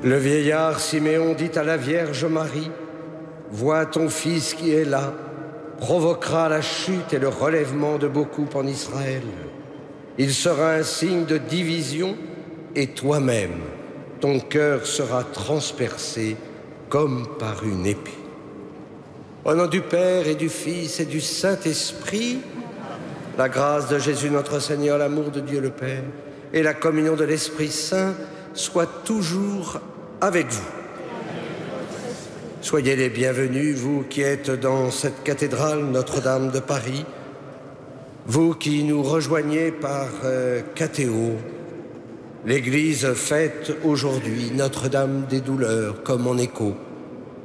Le vieillard Siméon dit à la Vierge Marie, « Vois ton fils qui est là, provoquera la chute et le relèvement de beaucoup en Israël. Il sera un signe de division et toi-même, ton cœur sera transpercé comme par une épée. » Au nom du Père et du Fils et du Saint-Esprit, la grâce de Jésus notre Seigneur, l'amour de Dieu le Père et la communion de l'Esprit Saint soient toujours avec vous. Soyez les bienvenus, vous qui êtes dans cette cathédrale Notre-Dame de Paris, vous qui nous rejoignez par Catéo. L'Église fête aujourd'hui Notre-Dame des douleurs comme en écho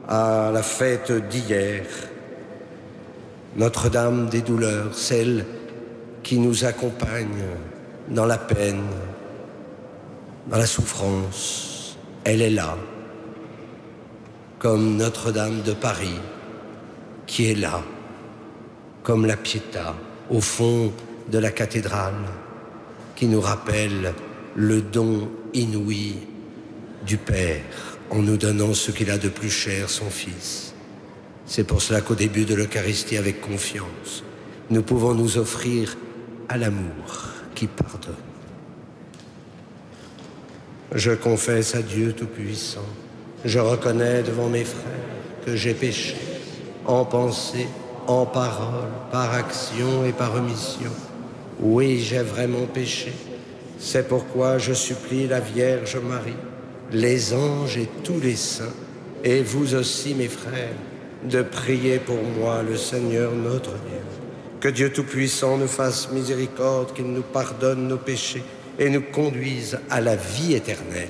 à la fête d'hier. Notre-Dame des douleurs, celle qui nous accompagne dans la peine, dans la souffrance, elle est là, comme Notre-Dame de Paris, qui est là, comme la Pietà, au fond de la cathédrale, qui nous rappelle le don inouï du Père en nous donnant ce qu'il a de plus cher, son Fils. C'est pour cela qu'au début de l'Eucharistie, avec confiance, nous pouvons nous offrir à l'amour qui pardonne. Je confesse à Dieu Tout-Puissant, je reconnais devant mes frères que j'ai péché, en pensée, en parole, par action et par omission. Oui, j'ai vraiment péché. C'est pourquoi je supplie la Vierge Marie, les anges et tous les saints, et vous aussi, mes frères, de prier pour moi le Seigneur notre Dieu. Que Dieu Tout-Puissant nous fasse miséricorde, qu'il nous pardonne nos péchés et nous conduise à la vie éternelle.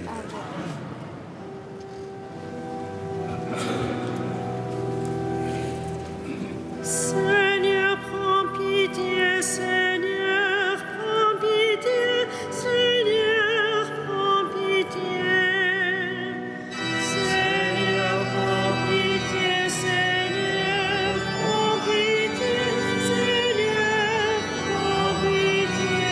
Seigneur, prends pitié, Seigneur, prends pitié, Seigneur, prends pitié. Seigneur, prends pitié, Seigneur, prends pitié, Seigneur, prends pitié.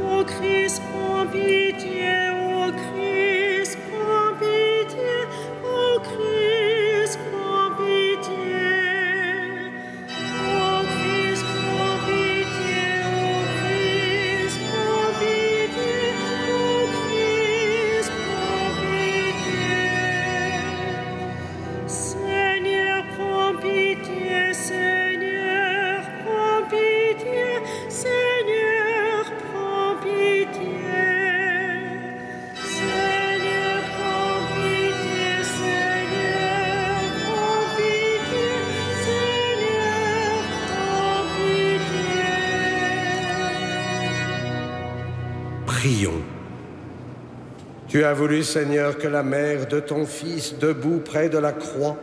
Ô Christ, prends pitié, ô Christ, prends pitié, ô Christ, prends pitié. Ô Christ, prends pitié, ô Christ, prends pitié, ô Christ, prends pitié. Seigneur, prends pitié, Seigneur, prends pitié, Seigneur, prends pitié. Seigneur, prends pitié, Seigneur, prends pitié, Seigneur, prends pitié. Prions. Tu as voulu, Seigneur, que la mère de ton Fils, debout près de la croix,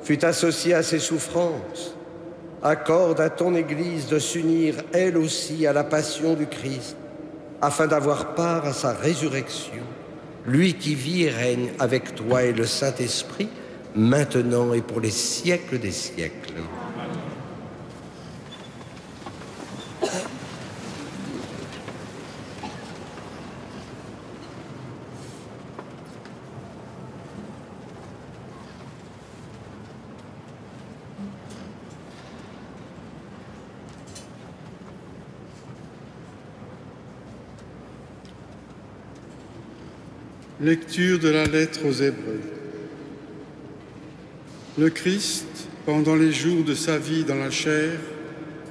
fût associée à ses souffrances. Accorde à ton Église de s'unir, elle aussi, à la passion du Christ, afin d'avoir part à sa résurrection, lui qui vit et règne avec toi et le Saint-Esprit, maintenant et pour les siècles des siècles. Lecture de la lettre aux Hébreux. Le Christ, pendant les jours de sa vie dans la chair,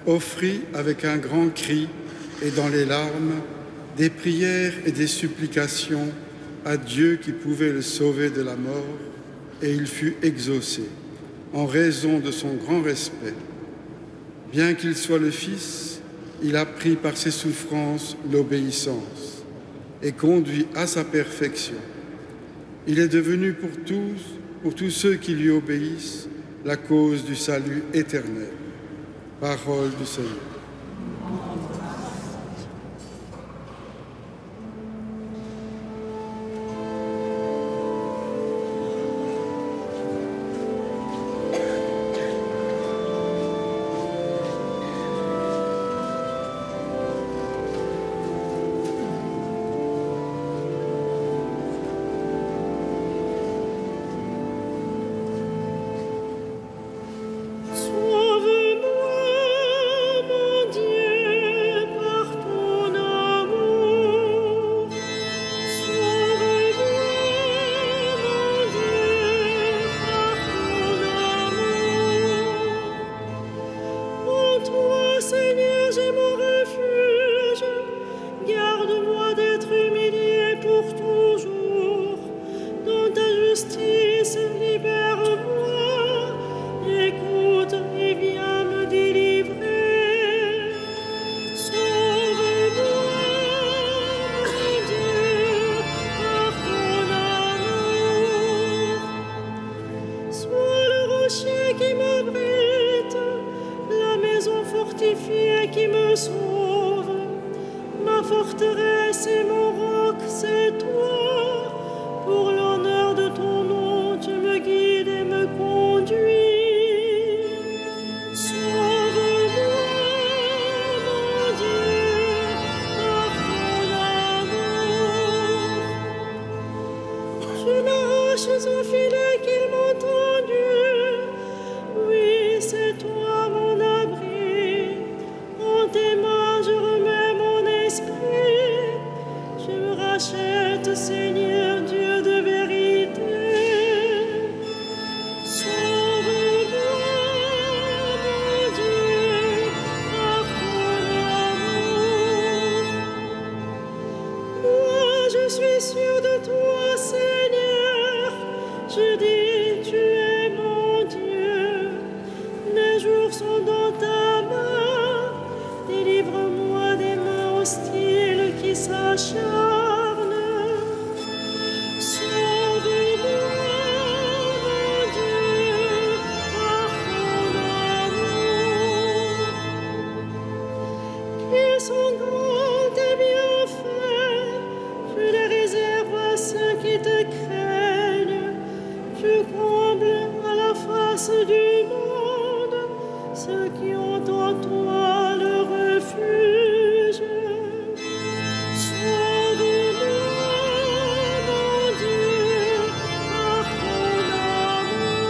offrit avec un grand cri et dans les larmes des prières et des supplications à Dieu qui pouvait le sauver de la mort, et il fut exaucé en raison de son grand respect. Bien qu'il soit le Fils, il a pris par ses souffrances l'obéissance et conduit à sa perfection. Il est devenu pour tous ceux qui lui obéissent, la cause du salut éternel. Parole du Seigneur. roches au filet qu'ils m'ont tendu. Oui, c'est toi mon abri. En tes mains, je remets mon esprit. Je me rachète, Seigneur, Dieu de vérité. Sauve-moi, mon Dieu, par ton amour. Moi, je suis sûr de toi, Seigneur. Je dis, tu es mon Dieu. Mes jours sont dans ta main. Délivre-moi des mains hostiles qui s'acharnent. Sauve-moi, mon Dieu, par ton amour. Qu'ils sont grands tes bienfaits, tu les réserves à ceux qui te craignent. Tu combles à la face du monde ceux qui ont en toi le refuge. Sauve-moi, mon Dieu, par ton amour.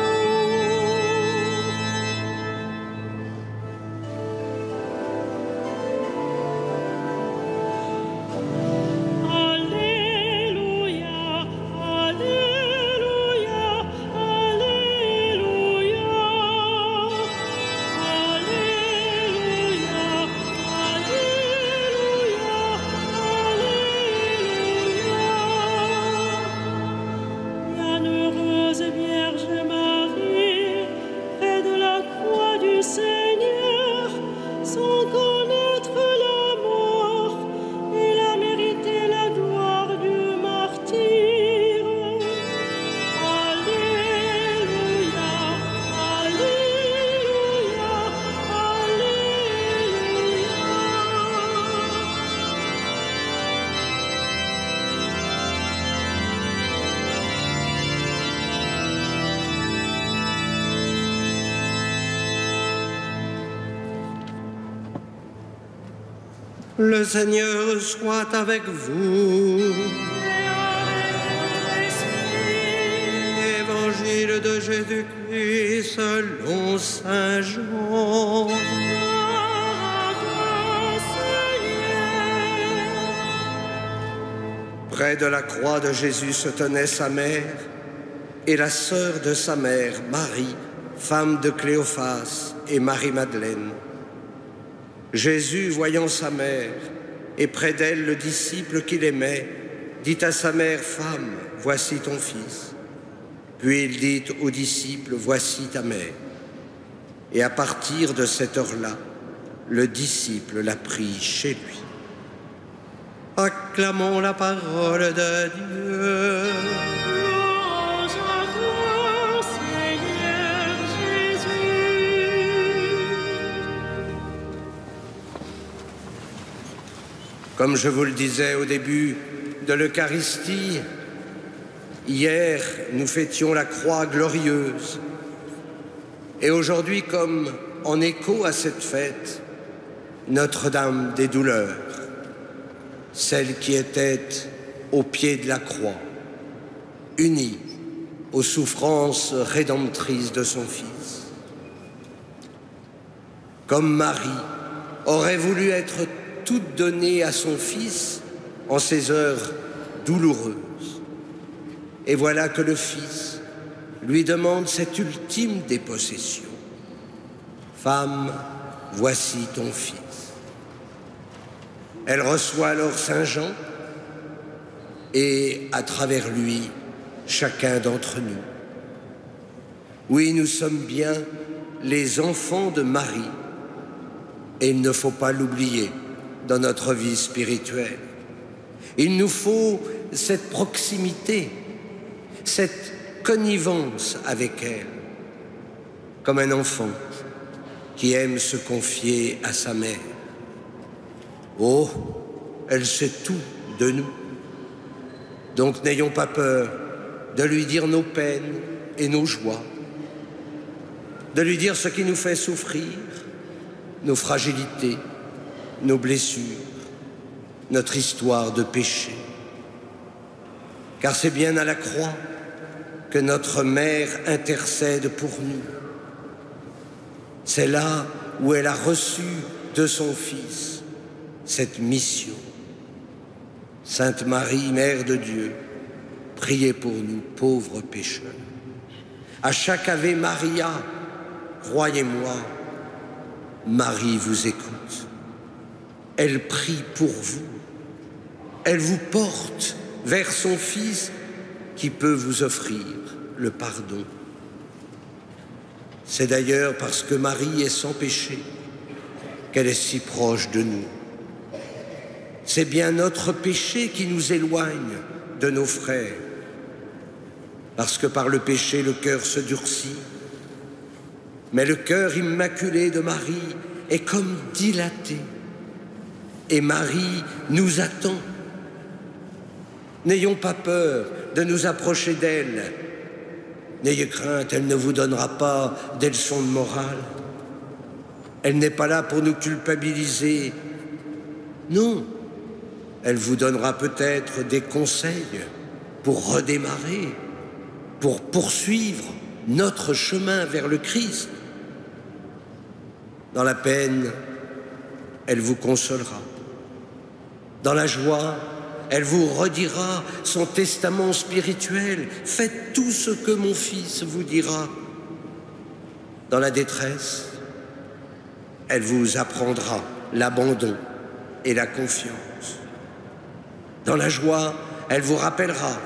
Alléluia, Alléluia, Alléluia. Alléluia, Alléluia, Alléluia. Bienheureuse Vierge Marie, près de la croix du Seigneur, sans connaître la mort, il a mérité la gloire du martyre. Alléluia, Alléluia, Alléluia. Le Seigneur soit avec vous. Et avec votre esprit. Évangile de Jésus-Christ selon saint Jean. Gloire à toi, Seigneur. Près de la croix de Jésus se tenait sa mère et la sœur de sa mère, Marie, femme de Cléophas, et Marie-Madeleine. Jésus, voyant sa mère, et près d'elle le disciple qu'il aimait, dit à sa mère, « Femme, voici ton fils. » Puis il dit au disciple, « Voici ta mère. » Et à partir de cette heure-là, le disciple l'a pris chez lui. Acclamons la parole de Dieu. Louange à toi, Seigneur Jésus. Comme je vous le disais au début de l'Eucharistie, hier, nous fêtions la croix glorieuse. Et aujourd'hui, comme en écho à cette fête, Notre-Dame des douleurs, celle qui était au pied de la croix, unie aux souffrances rédemptrices de son Fils. Comme Marie aurait voulu être toute donnée à son Fils en ces heures douloureuses. Et voilà que le Fils lui demande cette ultime dépossession. « Femme, voici ton Fils. » Elle reçoit alors Saint Jean et, à travers lui, chacun d'entre nous. Oui, nous sommes bien les enfants de Marie et il ne faut pas l'oublier dans notre vie spirituelle. Il nous faut cette proximité, cette connivence avec elle, comme un enfant qui aime se confier à sa mère. Oh, elle sait tout de nous. Donc n'ayons pas peur de lui dire nos peines et nos joies, de lui dire ce qui nous fait souffrir, nos fragilités, nos blessures, notre histoire de péché. Car c'est bien à la croix que notre mère intercède pour nous. C'est là où elle a reçu de son Fils cette mission. Sainte Marie, Mère de Dieu, priez pour nous, pauvres pécheurs. À chaque Ave Maria, croyez-moi, Marie vous écoute. Elle prie pour vous. Elle vous porte vers son Fils qui peut vous offrir le pardon. C'est d'ailleurs parce que Marie est sans péché qu'elle est si proche de nous. C'est bien notre péché qui nous éloigne de nos frères, parce que par le péché, le cœur se durcit. Mais le cœur immaculé de Marie est comme dilaté, et Marie nous attend. N'ayons pas peur de nous approcher d'elle. N'ayez crainte, elle ne vous donnera pas des leçons de morale. Elle n'est pas là pour nous culpabiliser. Non, elle vous donnera peut-être des conseils pour redémarrer, pour poursuivre notre chemin vers le Christ. Dans la peine, elle vous consolera. Dans la joie, elle vous redira son testament spirituel. Faites tout ce que mon Fils vous dira. Dans la détresse, elle vous apprendra l'abandon et la confiance. Dans la joie, elle vous rappellera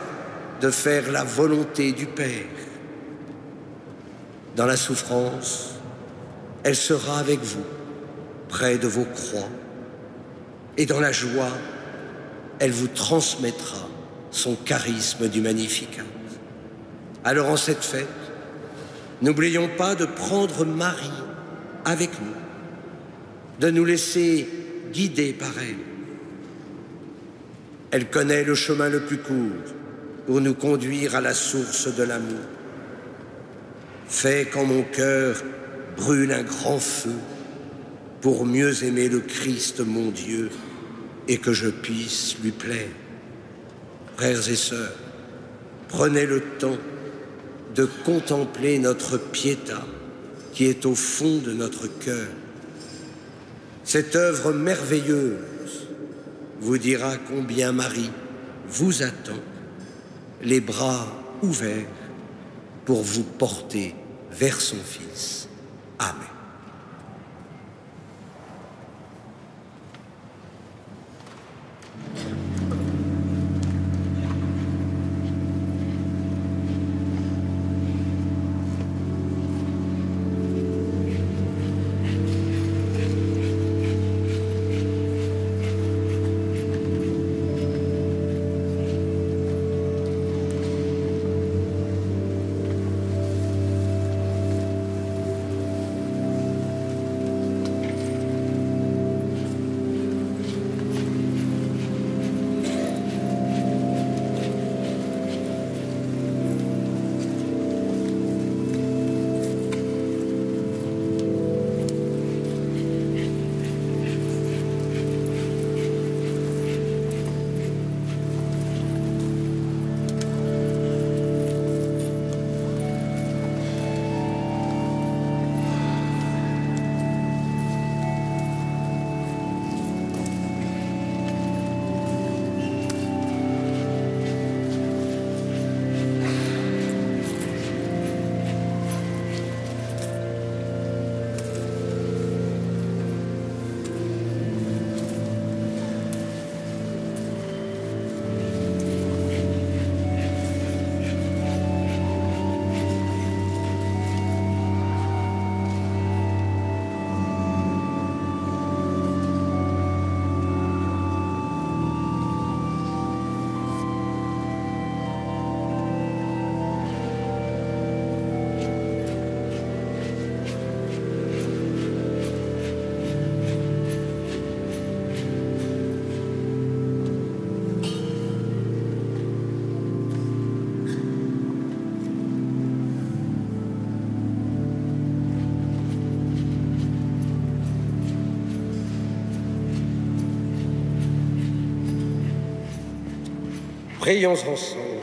de faire la volonté du Père. Dans la souffrance, elle sera avec vous, près de vos croix. Et dans la joie, elle vous transmettra son charisme du Magnificat. Alors en cette fête, n'oublions pas de prendre Marie avec nous, de nous laisser guider par elle. Elle connaît le chemin le plus court pour nous conduire à la source de l'amour. Fais qu'en mon cœur brûle un grand feu pour mieux aimer le Christ, mon Dieu, et que je puisse lui plaire. Frères et sœurs, prenez le temps de contempler notre piéta qui est au fond de notre cœur. Cette œuvre merveilleuse vous dira combien Marie vous attend, les bras ouverts pour vous porter vers son Fils. Amen. Prions ensemble.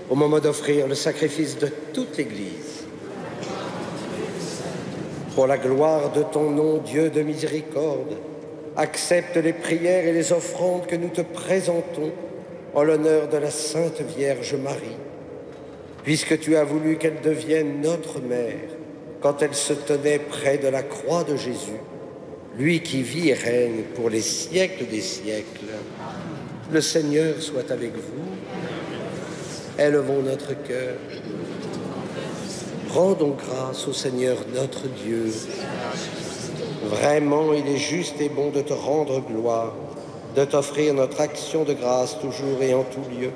au moment d'offrir le sacrifice de toute l'Église. Pour la gloire de ton nom, Dieu de miséricorde, accepte les prières et les offrandes que nous te présentons en l'honneur de la Sainte Vierge Marie, puisque tu as voulu qu'elle devienne notre mère quand elle se tenait près de la croix de Jésus, lui qui vit et règne pour les siècles des siècles. Le Seigneur soit avec vous. Élevons notre cœur. Rendons grâce au Seigneur notre Dieu. Vraiment, il est juste et bon de te rendre gloire, de t'offrir notre action de grâce toujours et en tout lieu.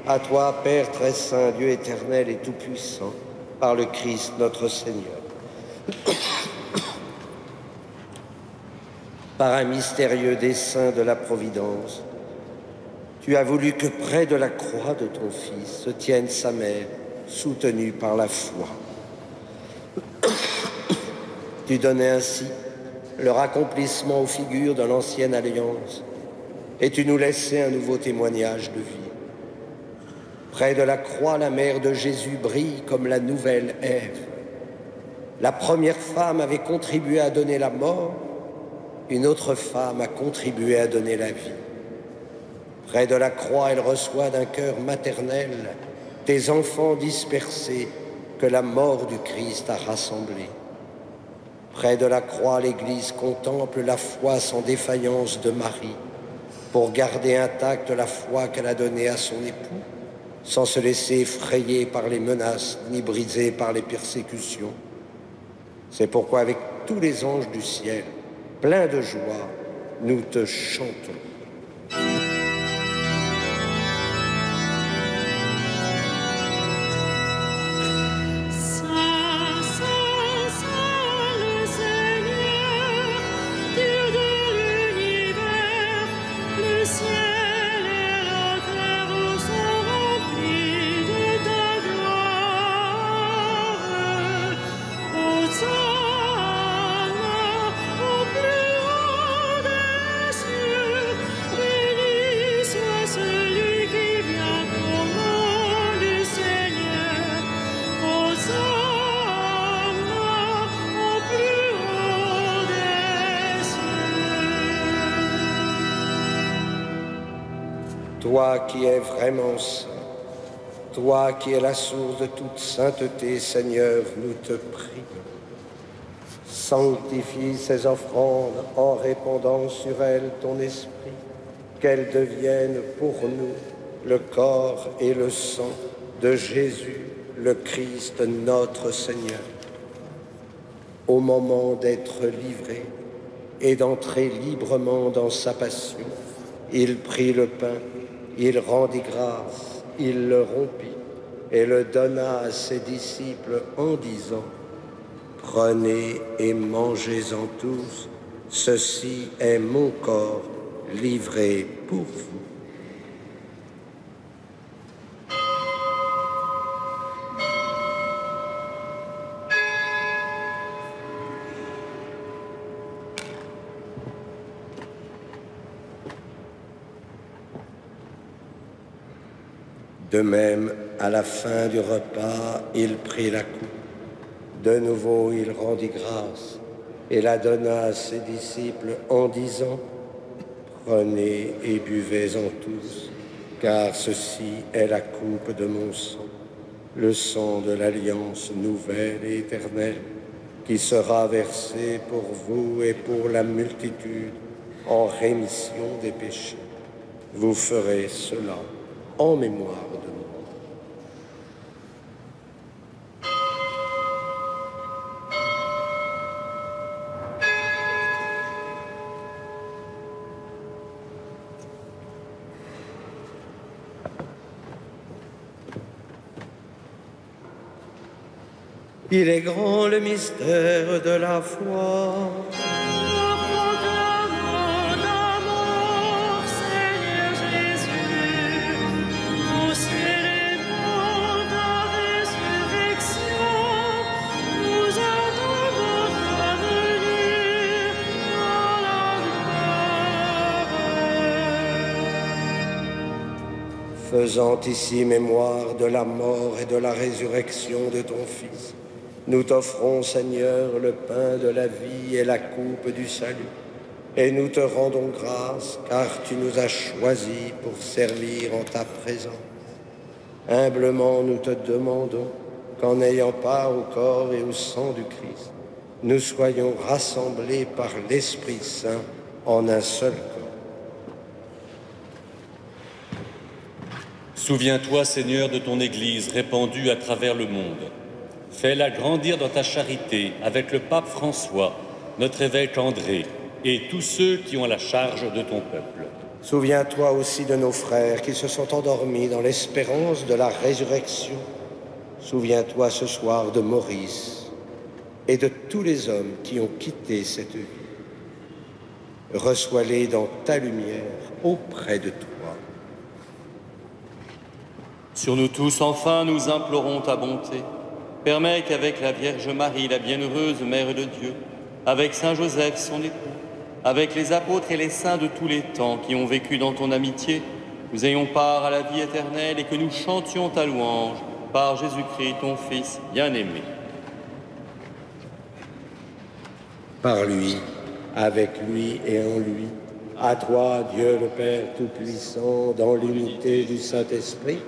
À toi, Père très saint, Dieu éternel et tout-puissant, par le Christ notre Seigneur. Par un mystérieux dessein de la Providence, tu as voulu que près de la croix de ton Fils se tienne sa mère, soutenue par la foi. Tu donnais ainsi leur accomplissement aux figures de l'ancienne alliance, et tu nous laissais un nouveau témoignage de vie. Près de la croix, la mère de Jésus brille comme la nouvelle Ève. La première femme avait contribué à donner la mort, une autre femme a contribué à donner la vie. Près de la croix, elle reçoit d'un cœur maternel tes enfants dispersés que la mort du Christ a rassemblés. Près de la croix, l'Église contemple la foi sans défaillance de Marie pour garder intacte la foi qu'elle a donnée à son époux, sans se laisser effrayer par les menaces ni briser par les persécutions. C'est pourquoi avec tous les anges du ciel, pleins de joie, nous te chantons. Toi qui es vraiment saint, toi qui es la source de toute sainteté, Seigneur, nous te prions. Sanctifie ces offrandes en répandant sur elles ton esprit, qu'elles deviennent pour nous le corps et le sang de Jésus, le Christ, notre Seigneur. Au moment d'être livré et d'entrer librement dans sa passion, il prit le pain, il rendit grâce, il le rompit et le donna à ses disciples en disant : « Prenez et mangez-en tous, ceci est mon corps livré pour vous. » De même, à la fin du repas, il prit la coupe. De nouveau, il rendit grâce et la donna à ses disciples en disant : « Prenez et buvez-en tous, car ceci est la coupe de mon sang, le sang de l'alliance nouvelle et éternelle, qui sera versé pour vous et pour la multitude en rémission des péchés. Vous ferez cela en mémoire de moi. » Il est grand le mystère de la foi. faisant ici mémoire de la mort et de la résurrection de ton Fils, nous t'offrons, Seigneur, le pain de la vie et la coupe du salut. Et nous te rendons grâce, car tu nous as choisis pour servir en ta présence. Humblement, nous te demandons qu'en ayant part au corps et au sang du Christ, nous soyons rassemblés par l'Esprit Saint en un seul corps. Souviens-toi, Seigneur, de ton Église répandue à travers le monde. Fais-la grandir dans ta charité avec le pape François, notre évêque André et tous ceux qui ont la charge de ton peuple. Souviens-toi aussi de nos frères qui se sont endormis dans l'espérance de la résurrection. Souviens-toi ce soir de Maurice et de tous les hommes qui ont quitté cette vie. Reçois-les dans ta lumière auprès de toi. Sur nous tous, enfin, nous implorons ta bonté. Permets qu'avec la Vierge Marie, la bienheureuse Mère de Dieu, avec Saint Joseph, son époux, avec les apôtres et les saints de tous les temps qui ont vécu dans ton amitié, nous ayons part à la vie éternelle et que nous chantions ta louange par Jésus-Christ, ton Fils bien-aimé. Par lui, avec lui et en lui, à toi, Dieu le Père Tout-Puissant, dans l'unité du Saint-Esprit,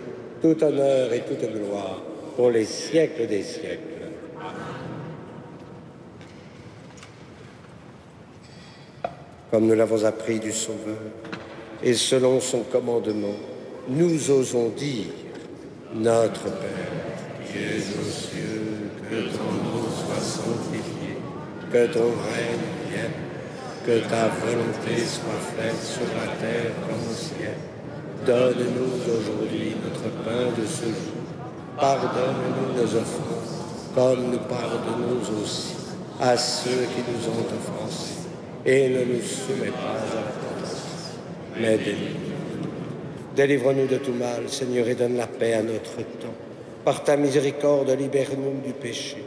tout honneur et toute gloire pour les siècles des siècles. Comme nous l'avons appris du Sauveur, et selon son commandement, nous osons dire, Notre Père, qui es aux cieux, que ton nom soit sanctifié, que ton règne vienne, que ta volonté soit faite sur la terre comme au ciel. Donne-nous aujourd'hui notre pain de ce jour. Pardonne-nous nos offenses, comme nous pardonnons aussi à ceux qui nous ont offensés. Et ne nous soumets pas à la tentation, mais délivre-nous. Délivre-nous de tout mal, Seigneur, et donne la paix à notre temps. Par ta miséricorde, libère-nous du péché.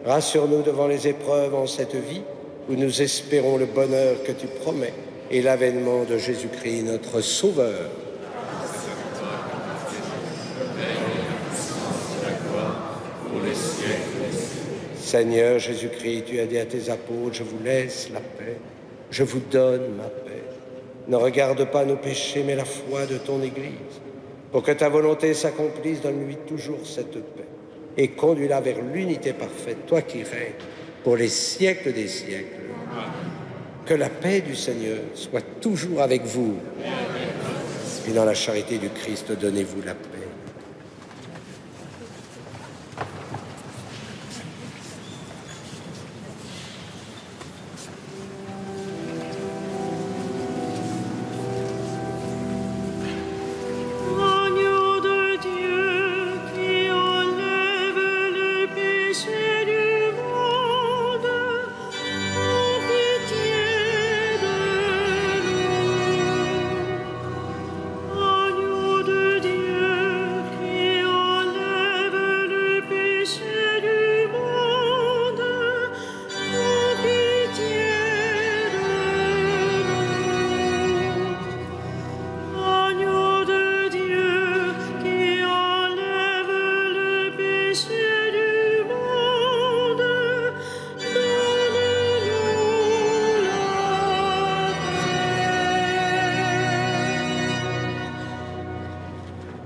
Rassure-nous devant les épreuves en cette vie, où nous espérons le bonheur que tu promets et l'avènement de Jésus-Christ, notre Sauveur. Seigneur Jésus-Christ, tu as dit à tes apôtres, je vous laisse la paix, je vous donne ma paix. Ne regarde pas nos péchés, mais la foi de ton Église. Pour que ta volonté s'accomplisse, donne-lui toujours cette paix et conduis-la vers l'unité parfaite, toi qui règnes pour les siècles des siècles. Que la paix du Seigneur soit toujours avec vous. Et dans la charité du Christ, donnez-vous la paix.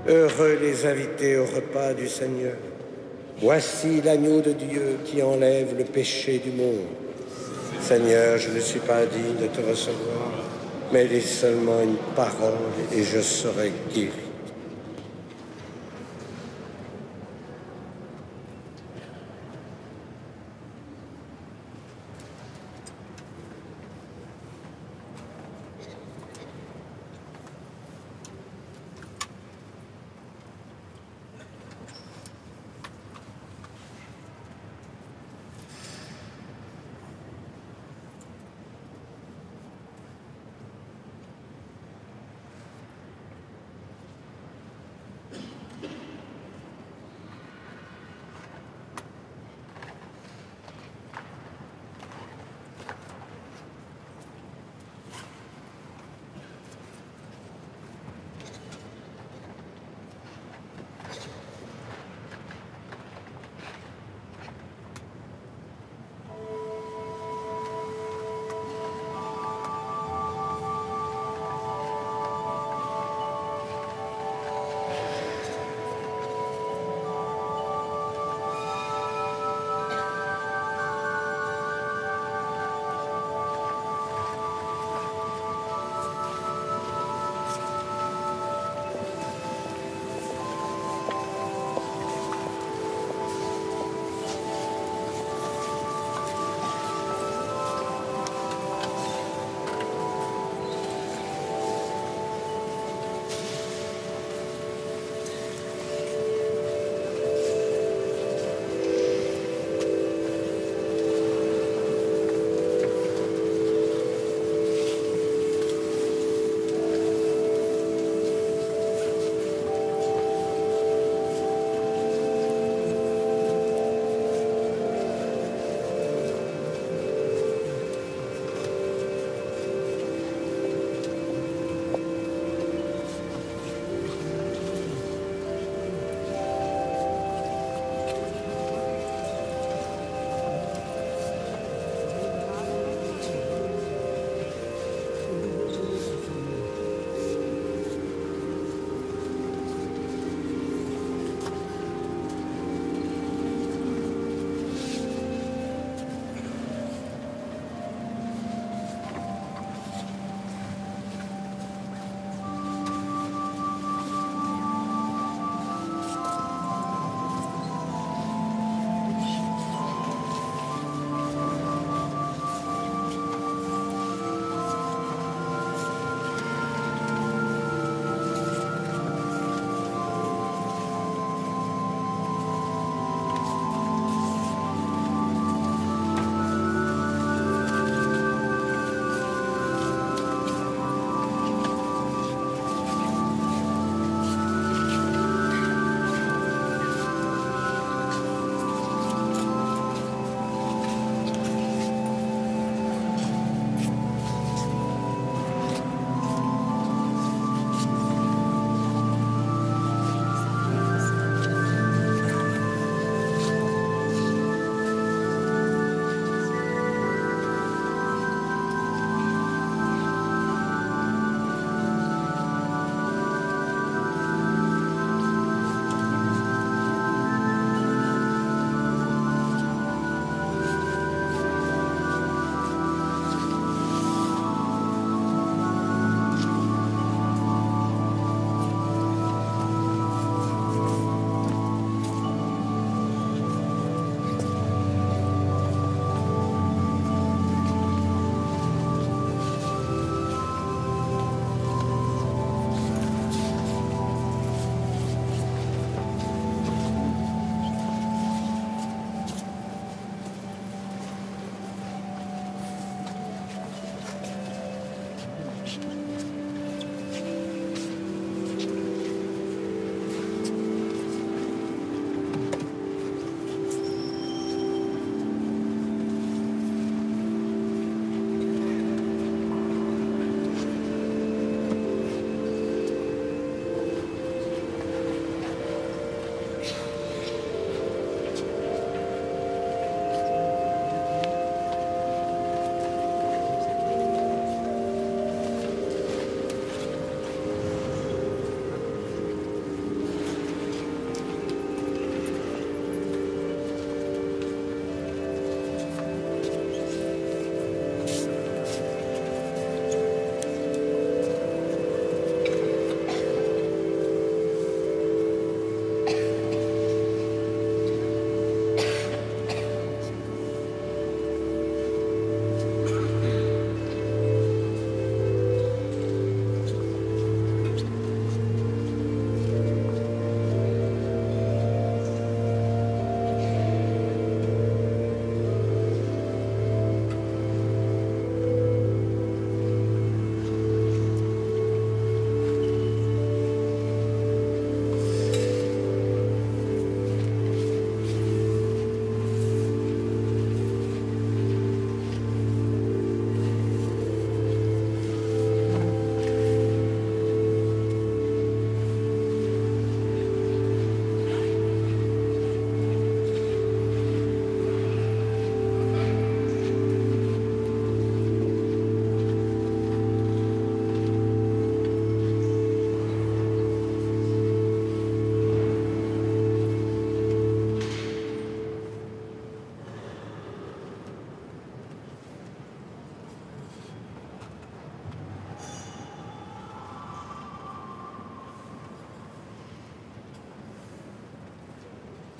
Heureux les invités au repas du Seigneur. Voici l'agneau de Dieu qui enlève le péché du monde. Seigneur, je ne suis pas digne de te recevoir, mais dis seulement une parole et je serai guéri.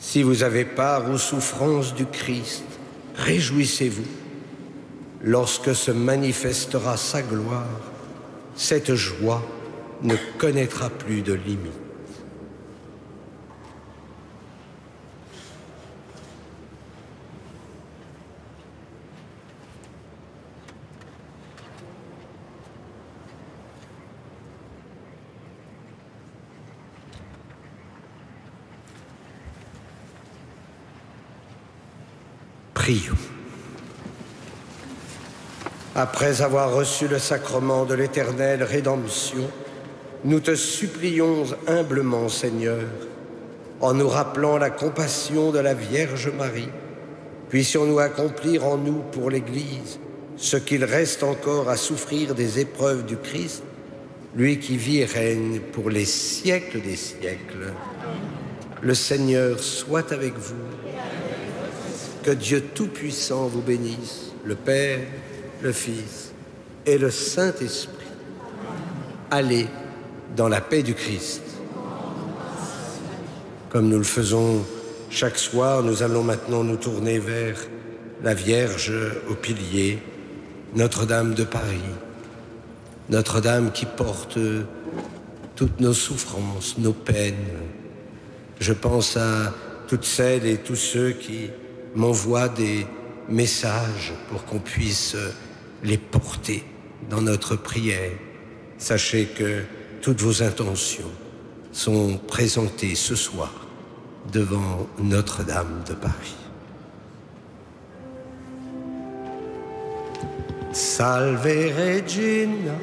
Si vous avez part aux souffrances du Christ, réjouissez-vous. Lorsque se manifestera sa gloire, cette joie ne connaîtra plus de limite. Prions. Après avoir reçu le sacrement de l'éternelle rédemption, nous te supplions humblement, Seigneur, en nous rappelant la compassion de la Vierge Marie, puissions-nous accomplir en nous pour l'Église ce qu'il reste encore à souffrir des épreuves du Christ, lui qui vit et règne pour les siècles des siècles. Le Seigneur soit avec vous. Que Dieu Tout-Puissant vous bénisse, le Père, le Fils et le Saint-Esprit. Allez dans la paix du Christ. Comme nous le faisons chaque soir, nous allons maintenant nous tourner vers la Vierge aux piliers, Notre-Dame de Paris, Notre-Dame qui porte toutes nos souffrances, nos peines. Je pense à toutes celles et tous ceux qui m'envoient des messages pour qu'on puisse les porter dans notre prière. Sachez que toutes vos intentions sont présentées ce soir devant Notre-Dame de Paris. Salve Regina.